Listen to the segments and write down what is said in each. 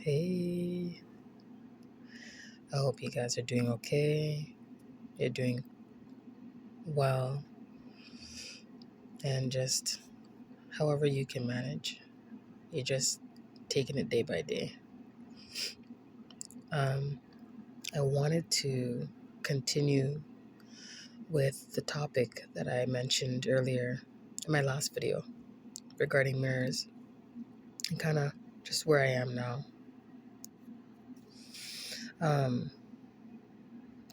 Hey, I hope you guys are doing okay. You're doing well, and just however you can manage. You're just taking it day by day. Um, I wanted to continue with the topic that I mentioned earlier in my last video regarding mirrors and kind of just where I am now. Um,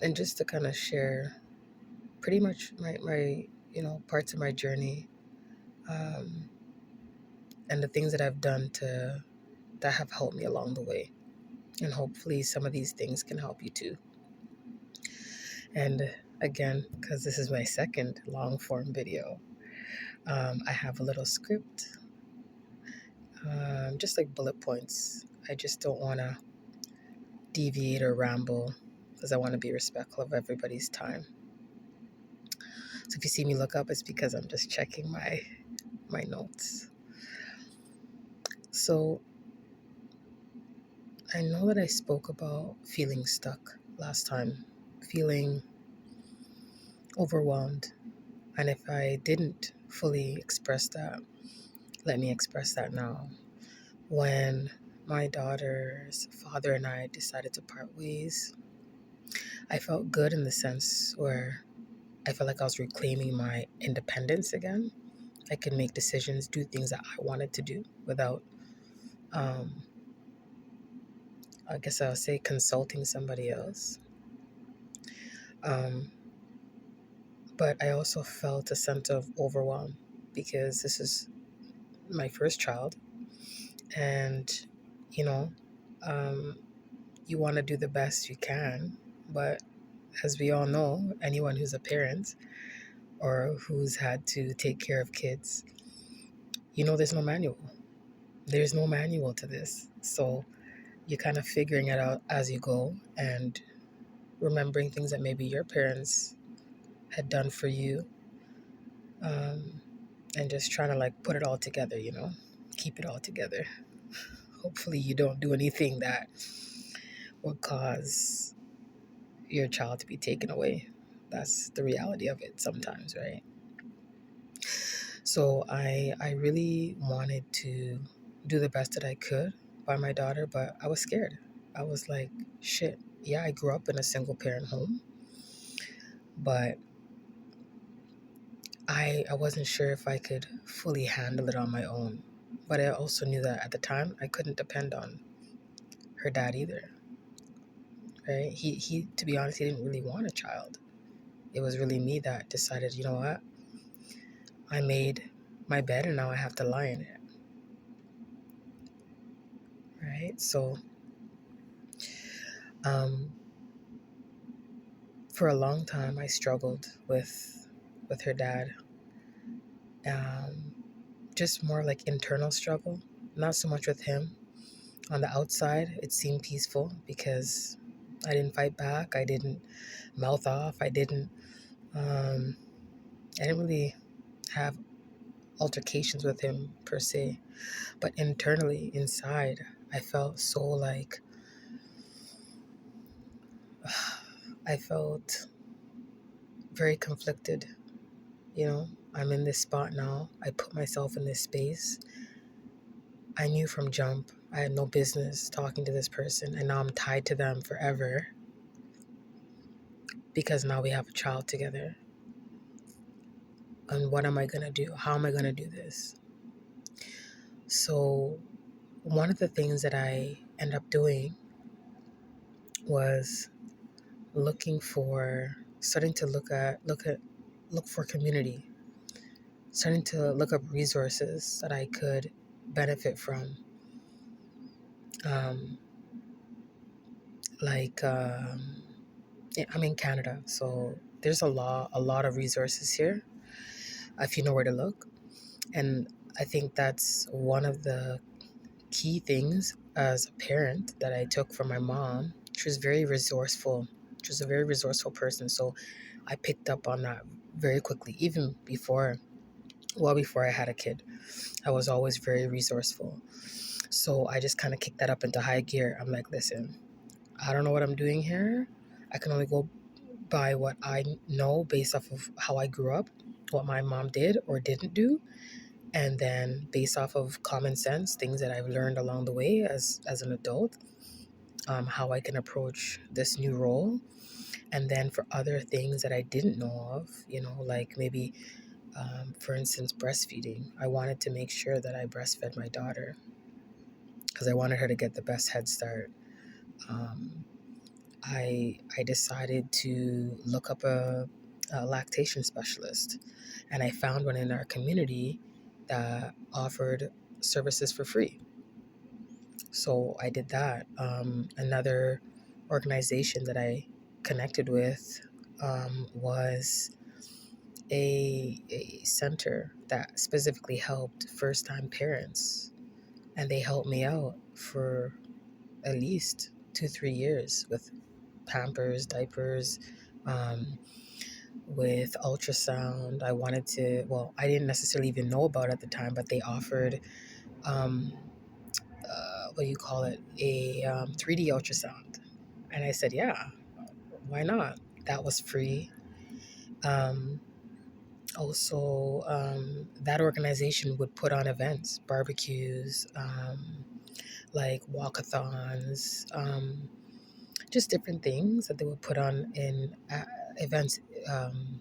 and just to kind of share pretty much my parts of my journey um, and the things that I've done that have helped me along the way. And hopefully, some of these things can help you too. And again, because this is my second long form video, I have a little script, just like bullet points. I just don't want to deviate or ramble because I want to be respectful of everybody's time. So if you see me look up, it's because I'm just checking my notes. So I know that I spoke about feeling stuck last time, feeling overwhelmed. And if I didn't fully express that, let me express that now. When my daughter's father and I decided to part ways, I felt good in the sense where I felt like I was reclaiming my independence again. I could make decisions, do things that I wanted to do without, um, I guess I would say, consulting somebody else. Um, but I also felt a sense of overwhelm because this is my first child. And, you know, um, you want to do the best you can. But as we all know, anyone who's a parent or who's had to take care of kids, there's no manual. There's no manual to this. So you're kind of figuring it out as you go and remembering things that maybe your parents had done for you, um, and just trying to like put it all together, keep it all together. Hopefully, you don't do anything that would cause your child to be taken away. That's the reality of it sometimes, right? So I really wanted to do the best that I could by my daughter, but I was scared. I was like, shit. Yeah, I grew up in a single parent home, but I wasn't sure if I could fully handle it on my own. But I also knew that at the time I couldn't depend on her dad either. Right? He to be honest, he didn't really want a child. It was really me that decided, you know what? I made my bed and now I have to lie in it. Right? So um for a long time I struggled with her dad. Um just more like internal struggle, not so much with him. On the outside, it seemed peaceful because I didn't fight back. I didn't mouth off. Um, I didn't really have altercations with him per se. But internally, inside, I felt so like, I felt very conflicted. I'm in this spot now. I put myself in this space. I knew from jump I had no business talking to this person, and now I'm tied to them forever because now we have a child together. And what am I going to do? How am I going to do this? So one of the things that I ended up doing was starting to look for community, starting to look up resources that I could benefit from. Um, like I'm in Canada, so there's a lot of resources here if you know where to look. And I think that's one of the key things as a parent that I took from my mom. She was very resourceful. She was a very resourceful person. So I picked up on that very quickly, even before I had a kid. I was always very resourceful. So I just kind of kicked that up into high gear. I'm like, listen, I don't know what I'm doing here. I can only go by what I know based off of how I grew up, what my mom did or didn't do, and then based off of common sense, things that I've learned along the way as an adult, how I can approach this new role. And then for other things that I didn't know of, like maybe, for instance, breastfeeding, I wanted to make sure that I breastfed my daughter because I wanted her to get the best head start. Um, I decided to look up a lactation specialist, and I found one in our community that offered services for free. So I did that. Another organization that I connected with was a center that specifically helped first time parents, and they helped me out for at least 2-3 years with Pampers, diapers, um, with ultrasound. I wanted to, well, I didn't necessarily even know about it at the time, but they offered, um, what do you call it, a 3D ultrasound. And I said, yeah, why not? That was free. Um, Also, that organization would put on events, barbecues, like walkathons, just different things that they would put on in events, um,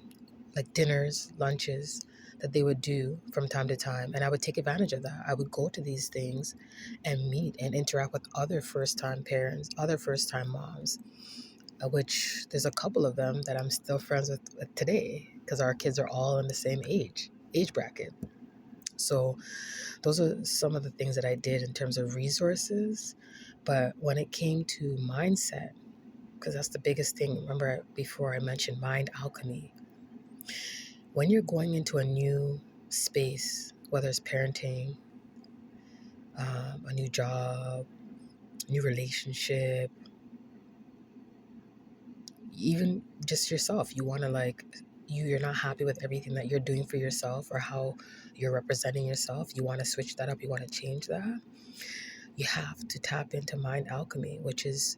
like dinners, lunches that they would do from time to time. And I would take advantage of that. I would go to these things and meet and interact with other first time parents, other first time moms, which there's a couple of them that I'm still friends with today because our kids are all in the same age bracket. So those are some of the things that I did in terms of resources. But when it came to mindset, because that's the biggest thing. Remember before I mentioned mind alchemy. When you're going into a new space, whether it's parenting, a new job, new relationship, even just yourself, you want to like, you're not happy with everything that you're doing for yourself or how you're representing yourself. You want to switch that up. You want to change that. You have to tap into mind alchemy, which is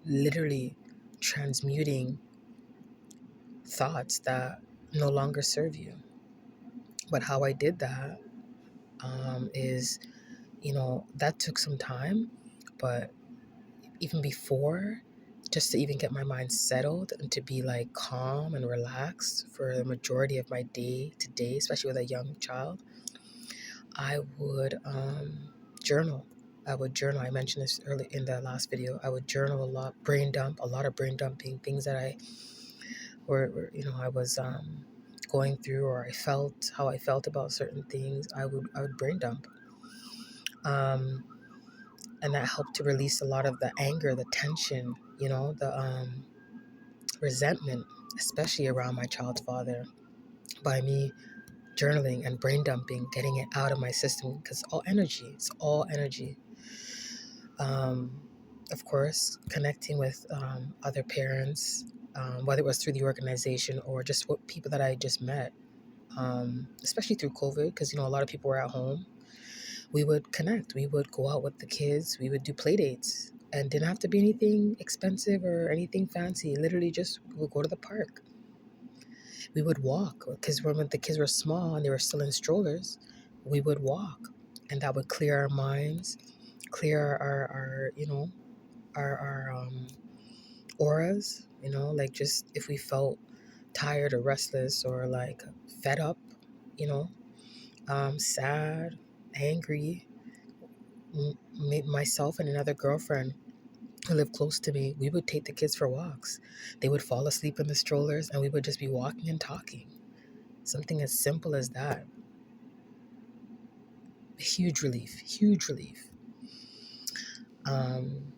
literally transmuting thoughts that no longer serve you. But how I did that is, that took some time. But even before, just to even get my mind settled and to be like calm and relaxed for the majority of my day to day, especially with a young child, I would journal. I would journal. I mentioned this early in the last video. I would journal a lot, brain dump, a lot of brain dumping, things that I was going through, or I felt how I felt about certain things. I would brain dump. Um, and that helped to release a lot of the anger, the tension, the resentment, especially around my child's father, by me journaling and brain dumping, getting it out of my system because it's all energy. Um, of course, connecting with other parents, whether it was through the organization or just what people that I just met, especially through COVID, because a lot of people were at home. We would connect. We would go out with the kids. We would do play dates, and didn't have to be anything expensive or anything fancy. Literally, just we would go to the park. We would walk because when the kids were small and they were still in strollers, we would walk, and that would clear our minds, clear our our auras. Like just if we felt tired or restless or like fed up, you know, sad, angry. Myself and another girlfriend who lived close to me, we would take the kids for walks. They would fall asleep in the strollers and we would just be walking and talking. Something as simple as that. Huge relief, huge relief. Um,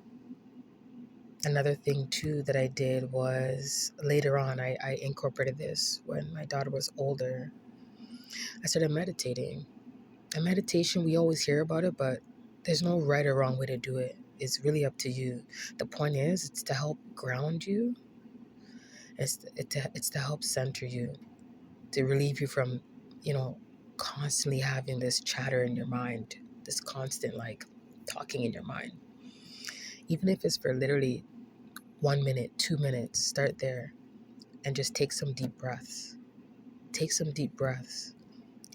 Another thing too that I did was later on, I incorporated this when my daughter was older. I started meditating. And meditation, we always hear about it, but there's no right or wrong way to do it. It's really up to you. The point is, it's to help ground you. It's to help center you, to relieve you from, you know, constantly having this chatter in your mind, this constant like. talking in your mind. Even if it's for literally 1 minute, 2 minutes, start there and just take some deep breaths. Take some deep breaths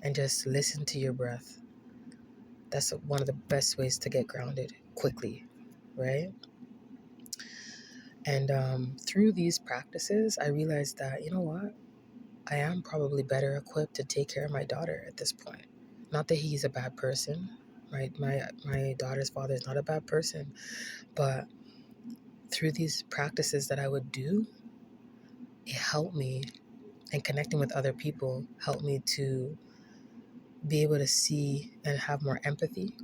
and just listen to your breath. That's one of the best ways to get grounded quickly, right? And through these practices, I realized that, you know what? I am probably better equipped to take care of my daughter at this point. Not that he's a bad person, right? My daughter's father is not a bad person, but through these practices that I would do, it helped me, and connecting with other people helped me to be able to see and have more empathy,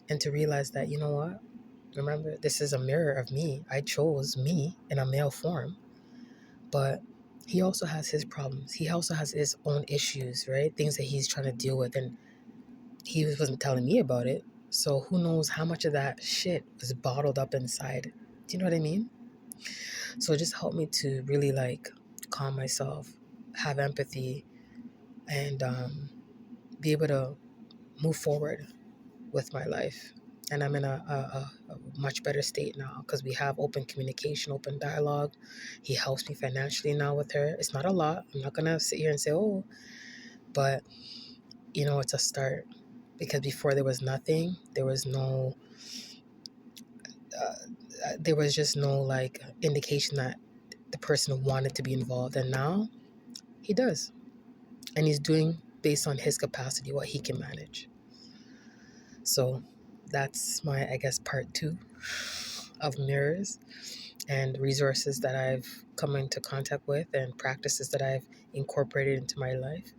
and to realize that, you know what? Remember, this is a mirror of me. I chose me in a male form, but he also has his problems. He also has his own issues, right? Things that he's trying to deal with, and he wasn't telling me about it. So who knows how much of that shit was bottled up inside. Do you know what I mean? So it just helped me to really like calm myself, have empathy, and be able to move forward with my life. And I'm in a much better state now because we have open communication, open dialogue. He helps me financially now with her. It's not a lot. I'm not going to sit here and say, oh, but it's a start, because before there was nothing. There was just no like indication that the person wanted to be involved. And now he does. And he's doing based on his capacity, what he can manage. So that's my, I guess, part 2 of mirrors and resources that I've come into contact with and practices that I've incorporated into my life.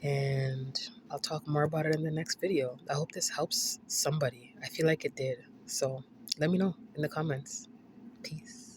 And I'll talk more about it in the next video. I hope this helps somebody. I feel like it did. So let me know in the comments. Peace.